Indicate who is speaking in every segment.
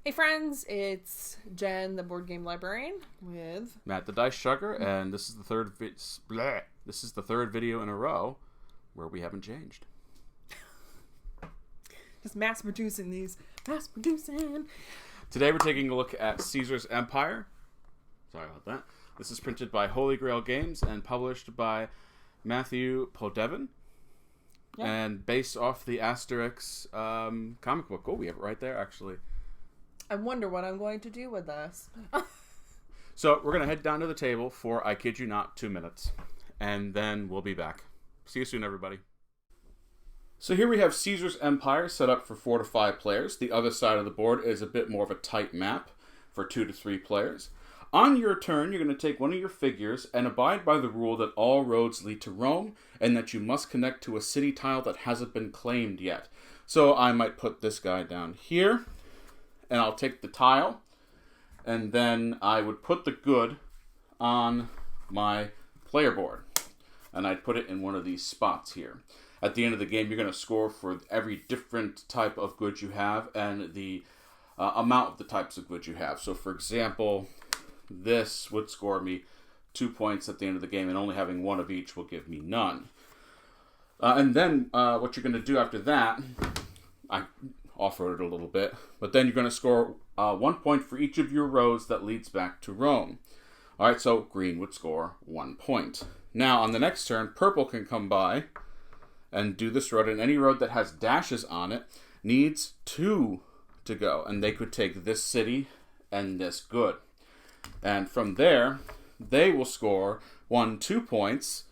Speaker 1: Hey friends, it's Jen, the board game librarian, with
Speaker 2: Matt, the dice chugger, and this is the third video in a row where we haven't changed.
Speaker 1: Just mass producing these. Mass producing.
Speaker 2: Today we're taking a look at Caesar's Empire. Sorry about that. This is printed by Holy Grail Games and published by Matthew Podevin. Yep. And based off the Asterix comic book. Oh, we have it right there, actually.
Speaker 1: I wonder what I'm going to do with this.
Speaker 2: So we're going to head down to the table for, I kid you not, 2 minutes. And then we'll be back. See you soon, everybody. So here we have Caesar's Empire set up for 4 to 5 players. The other side of the board is a bit more of a tight map for 2 to 3 players. On your turn, you're going to take one of your figures and abide by the rule that all roads lead to Rome and that you must connect to a city tile that hasn't been claimed yet. So I might put this guy down here, and I'll take the tile, and then I would put the good on my player board, and I'd put it in one of these spots here. At the end of the game, you're going to score for every different type of goods you have and the amount of the types of goods you have. So, for example, this would score me 2 points at the end of the game, and only having one of each will give me none. And then what you're going to do after that, I off-road it a little bit, but then you're going to score 1 point for each of your roads that leads back to Rome. All right, so green would score 1 point. Now, on the next turn, purple can come by and do this road, and any road that has dashes on it needs 2 to go, and they could take this city and this good. And from there, they will score 2 points,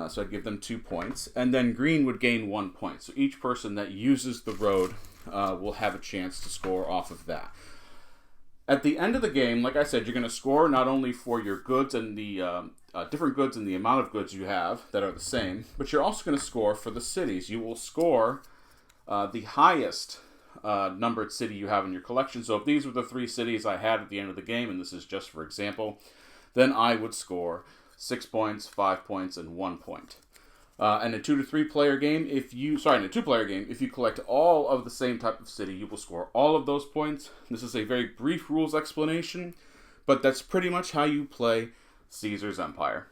Speaker 2: so I give them 2 points, and then green would gain 1 point. So each person that uses the road will have a chance to score off of that. At the end of the game, like I said, you're going to score not only for your goods and the different goods and the amount of goods you have that are the same, but you're also going to score for the cities. You will score the highest numbered city you have in your collection. So if these were the 3 cities I had at the end of the game, and this is just for example, then I would score 6 points, 5 points, and 1 point. In a 2 to 3 player game, in a 2-player game, if you collect all of the same type of city, you will score all of those points. This is a very brief rules explanation, but that's pretty much how you play Caesar's Empire.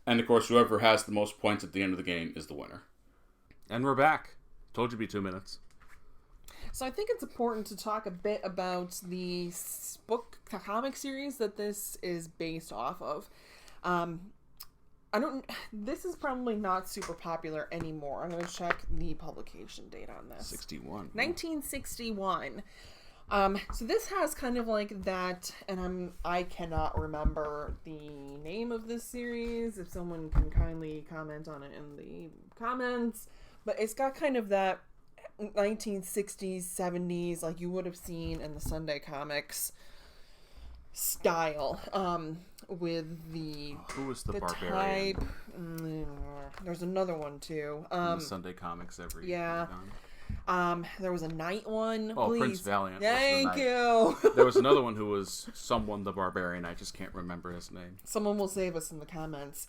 Speaker 2: And of course, whoever has the most points at the end of the game is the winner. And we're back. Told you it'd be 2 minutes.
Speaker 1: So I think it's important to talk a bit about the comic series that this is based off of. This is probably not super popular anymore. I'm going to check the publication date on this. 1961. So this has kind of like that, and I cannot remember the name of this series. If someone can kindly comment on it in the comments. But it's got kind of that 1960s, 70s, like you would have seen in the Sunday comics style, with the
Speaker 2: who was the barbarian
Speaker 1: type. There's another one too,
Speaker 2: in the Sunday comics every
Speaker 1: there was a knight one.
Speaker 2: Please. Prince Valiant.
Speaker 1: Thank you.
Speaker 2: There was another one who was someone the barbarian. I just can't remember his name.
Speaker 1: Someone will save us in the comments.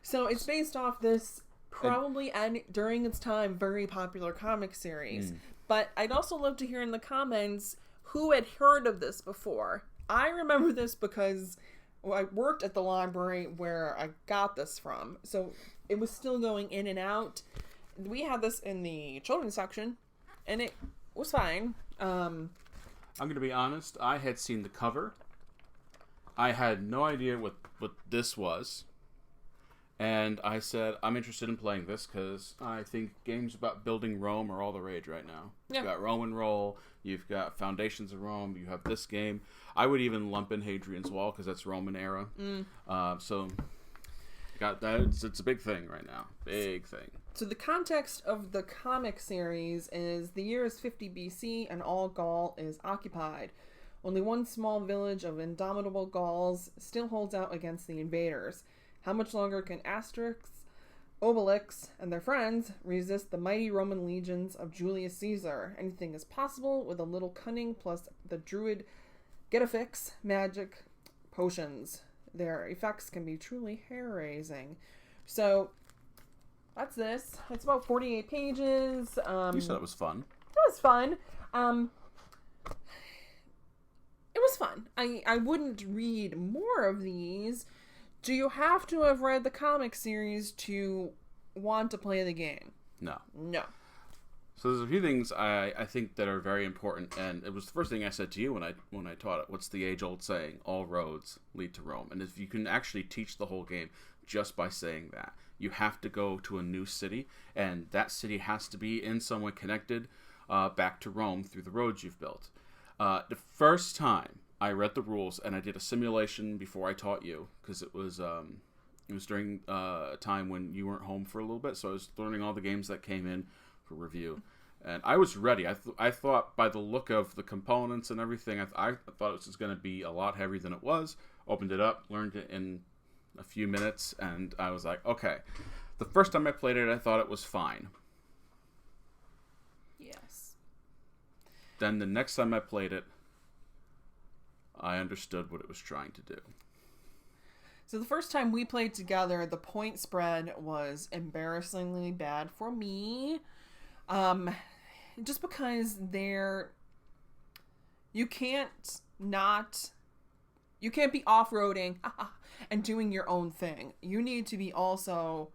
Speaker 1: So it's based off this probably and during its time very popular comic series. But I'd also love to hear in the comments who had heard of this before. I remember this because I worked at the library where I got this from. So it was still going in and out. We had this in the children's section, and it was fine.
Speaker 2: I'm going to be honest. I had seen the cover. I had no idea what this was. And I said, I'm interested in playing this because I think games about building Rome are all the rage right now. Yeah. You've got Roman Roll, you've got Foundations of Rome, you have this game. I would even lump in Hadrian's Wall because that's Roman era. So got that. It's a big thing right now. Big thing.
Speaker 1: So the context of the comic series is the year is 50 BC and all Gaul is occupied. Only one small village of indomitable Gauls still holds out against the invaders. How much longer can Asterix, Obelix, and their friends resist the mighty Roman legions of Julius Caesar? Anything is possible with a little cunning plus the druid get-a-fix magic potions. Their effects can be truly hair-raising. So, that's this. It's about 48 pages.
Speaker 2: You said it was fun.
Speaker 1: It was fun. it was fun. I wouldn't read more of these. Do you have to have read the comic series to want to play the game?
Speaker 2: No.
Speaker 1: No.
Speaker 2: So there's a few things I think that are very important, and it was the first thing I said to you when I taught it. What's the age-old saying? All roads lead to Rome. And if you can actually teach the whole game just by saying that, you have to go to a new city, and that city has to be in some way connected back to Rome through the roads you've built. The first time I read the rules, and I did a simulation before I taught you, because it was during a time when you weren't home for a little bit, so I was learning all the games that came in for review, and I was ready. I thought by the look of the components and everything, I thought it was going to be a lot heavier than it was. Opened it up, learned it in a few minutes, and I was like, okay. The first time I played it, I thought it was fine.
Speaker 1: Yes.
Speaker 2: Then the next time I played it, I understood what it was trying to do.
Speaker 1: So the first time we played together, the point spread was embarrassingly bad for me. Just because you can't be off-roading and doing your own thing. You need to be also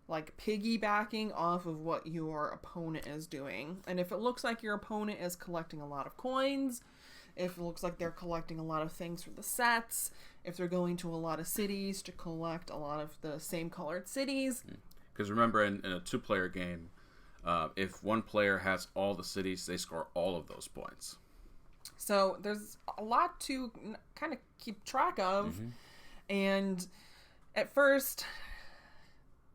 Speaker 1: like piggybacking off of what your opponent is doing. And if it looks like your opponent is collecting a lot of coins, if it looks like they're collecting a lot of things for the sets, if they're going to a lot of cities to collect a lot of the same colored cities.
Speaker 2: Because remember, in a two-player game, if one player has all the cities, they score all of those points.
Speaker 1: So there's a lot to kind of keep track of. Mm-hmm. And at first,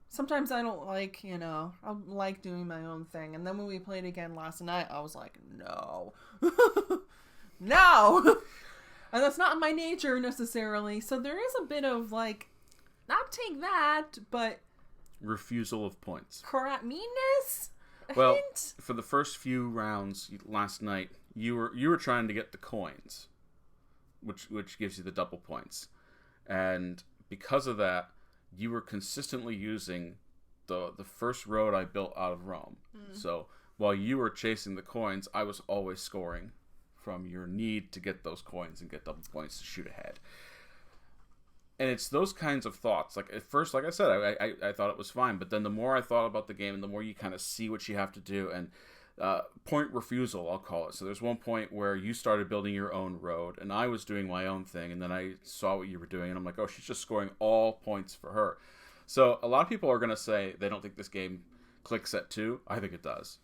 Speaker 1: sometimes I don't like, I like doing my own thing. And then when we played again last night, I was like, no. No! And that's not my nature necessarily. So there is a bit of like, not take that, but
Speaker 2: refusal of points.
Speaker 1: Correct meanness?
Speaker 2: Well, for the first few rounds last night, you were trying to get the coins, which gives you the double points. And because of that, you were consistently using the first road I built out of Rome. So while you were chasing the coins, I was always scoring from your need to get those coins and get double points to shoot ahead. And it's those kinds of thoughts. Like at first, like I said, I thought it was fine. But then the more I thought about the game and the more you kind of see what you have to do, and point refusal, I'll call it. So there's one point where you started building your own road and I was doing my own thing. And then I saw what you were doing and I'm like, oh, she's just scoring all points for her. So a lot of people are going to say they don't think this game clicks at 2. I think it does.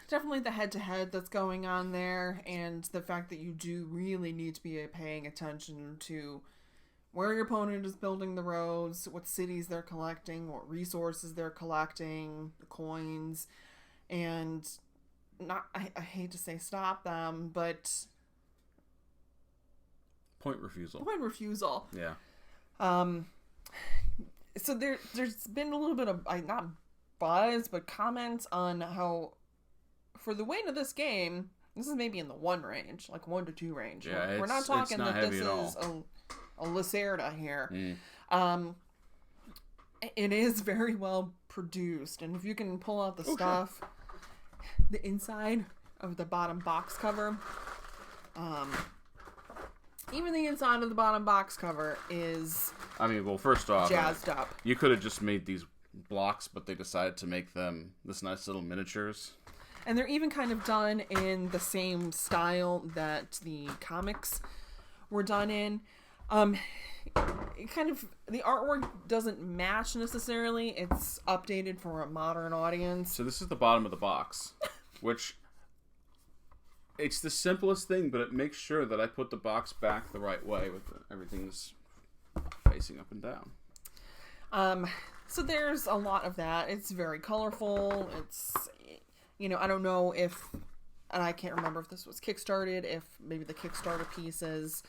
Speaker 1: Definitely the head-to-head that's going on there, and the fact that you do really need to be paying attention to where your opponent is building the roads, what cities they're collecting, what resources they're collecting, the coins, and I hate to say stop them, but
Speaker 2: point refusal. Yeah.
Speaker 1: So there's been a little bit of not buzz, but comments on how, for the weight of this game, this is maybe in the 1 range, like 1 to 2 range.
Speaker 2: Yeah,
Speaker 1: we're not talking that this is a Lacerda here. It is very well produced, and if you can pull out the stuff, sure. The inside of the bottom box cover, even the inside of the bottom box cover is,
Speaker 2: well, first off,
Speaker 1: jazzed up.
Speaker 2: You could have just made these blocks, but they decided to make them this nice little miniatures.
Speaker 1: And they're even kind of done in the same style that the comics were done in. The artwork doesn't match necessarily. It's updated for a modern audience.
Speaker 2: So this is the bottom of the box, which it's the simplest thing, but it makes sure that I put the box back the right way with everything's facing up and down.
Speaker 1: So there's a lot of that. It's very colorful. It's, I don't know if, and I can't remember if this was Kickstarted, if maybe the Kickstarter pieces,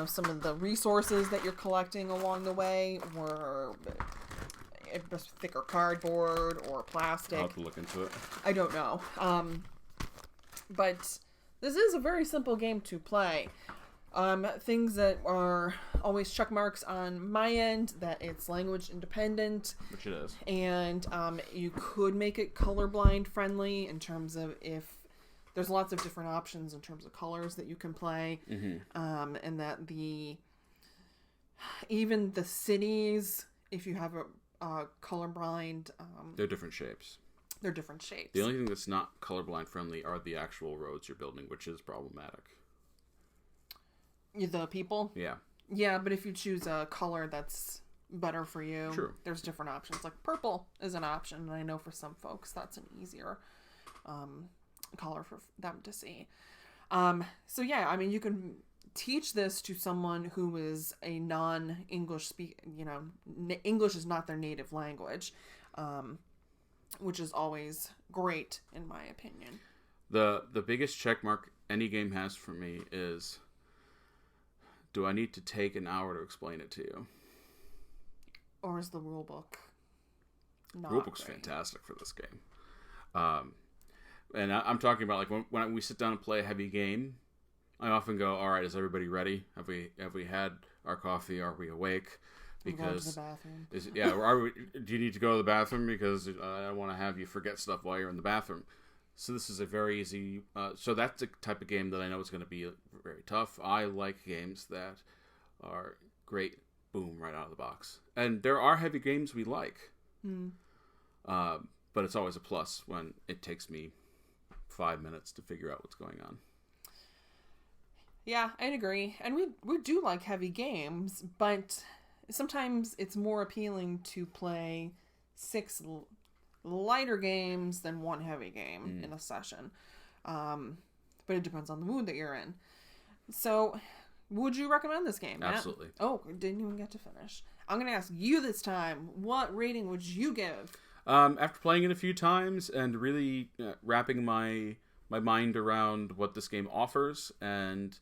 Speaker 1: some of the resources that you're collecting along the way were thicker cardboard or plastic.
Speaker 2: I'll have to look into it.
Speaker 1: I don't know. But this is a very simple game to play. Things that are always check marks on my end, that it's language independent.
Speaker 2: Which it is.
Speaker 1: And you could make it colorblind friendly in terms of if there's lots of different options in terms of colors that you can play. And that even the cities, if you have a colorblind,
Speaker 2: they're different shapes.
Speaker 1: They're different shapes.
Speaker 2: The only thing that's not colorblind friendly are the actual roads you're building, which is problematic.
Speaker 1: The people?
Speaker 2: Yeah.
Speaker 1: Yeah, but if you choose a color that's better for you,
Speaker 2: True.
Speaker 1: There's different options. Like purple is an option, and I know for some folks that's an easier color for them to see. So yeah, I mean, you can teach this to someone who is a non-English English is not their native language, which is always great in my opinion.
Speaker 2: The biggest check mark any game has for me is, do I need to take an hour to explain it to you?
Speaker 1: Or is the rule book not
Speaker 2: rule book's
Speaker 1: great?
Speaker 2: Fantastic for this game. And I'm talking about like when we sit down and play a heavy game, I often go, all right, is everybody ready? Have we had our coffee? Are we awake? Because
Speaker 1: to the bathroom.
Speaker 2: Do you need to go to the bathroom? Because I don't want to have you forget stuff while you're in the bathroom. So this is a very easy. So that's the type of game that I know is going to be very tough. I like games that are great. Boom, right out of the box. And there are heavy games we like. But it's always a plus when it takes me 5 minutes to figure out what's going on.
Speaker 1: Yeah, I'd agree. And we do like heavy games, but sometimes it's more appealing to play 6 lighter games than 1 heavy game in a session. But it depends on the mood that you're in. So, would you recommend this game, Matt?
Speaker 2: Absolutely.
Speaker 1: Oh, didn't even get to finish. I'm going to ask you this time, what rating would you give?
Speaker 2: After playing it a few times and really wrapping my mind around what this game offers and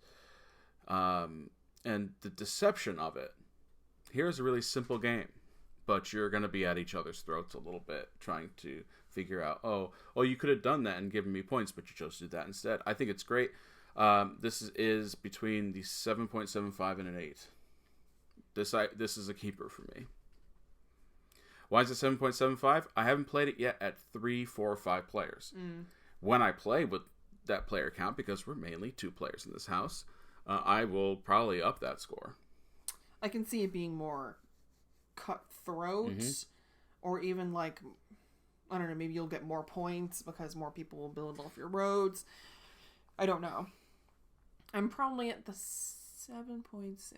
Speaker 2: the deception of it, here's a really simple game, but you're going to be at each other's throats a little bit trying to figure out, oh, you could have done that and given me points, but you chose to do that instead. I think it's great. This is between the 7.75 and an 8. This is a keeper for me. Why is it 7.75? I haven't played it yet at 3, 4, or 5 players. When I play with that player count, because we're mainly 2 players in this house, I will probably up that score.
Speaker 1: I can see it being more cutthroat, or even like, I don't know, maybe you'll get more points because more people will build off your roads. I don't know. I'm probably at the 7.66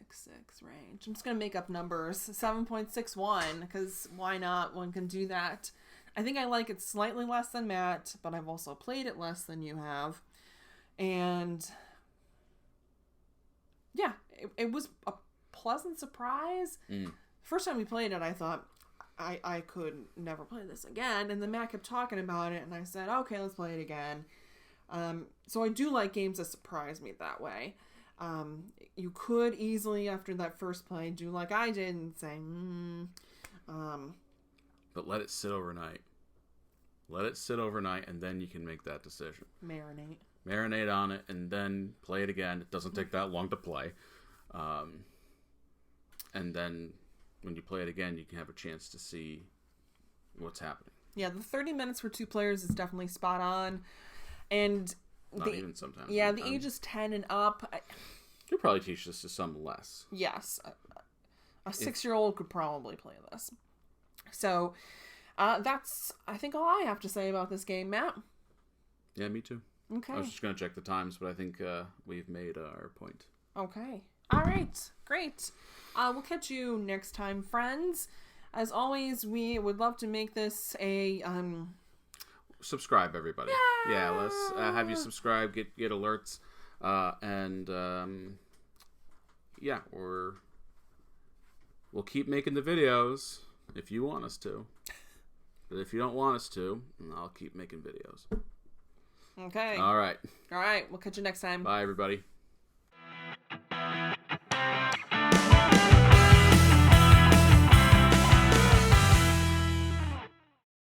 Speaker 1: range. I'm just going to make up numbers. 7.61, because why not? One can do that. I think I like it slightly less than Matt, but I've also played it less than you have. And yeah, it was a pleasant surprise. First time we played it, I thought, I could never play this again. And then Matt kept talking about it, and I said, okay, let's play it again. So I do like games that surprise me that way. You could easily, after that first play, do like I did and say,
Speaker 2: But let it sit overnight. Let it sit overnight, and then you can make that decision. Marinate on it, and then play it again. It doesn't take that long to play. And then when you play it again, you can have a chance to see what's happening.
Speaker 1: Yeah, the 30 minutes for 2 players is definitely spot on. And
Speaker 2: not even sometimes.
Speaker 1: Yeah, the age is 10 and up.
Speaker 2: You'll probably teach this to some less.
Speaker 1: Yes. A 6-year-old could probably play this. So, that's, I think, all I have to say about this game, Matt.
Speaker 2: Yeah, me too.
Speaker 1: Okay.
Speaker 2: I was just going to check the times, but I think we've made our point.
Speaker 1: Okay. All right. Great. We'll catch you next time, friends. As always, we would love to make this a...
Speaker 2: Subscribe, everybody. Yeah, let's have you subscribe, get alerts, and yeah, we'll keep making the videos if you want us to. But if you don't want us to, I'll keep making videos.
Speaker 1: Okay.
Speaker 2: All right.
Speaker 1: All right. We'll catch you next time.
Speaker 2: Bye, everybody.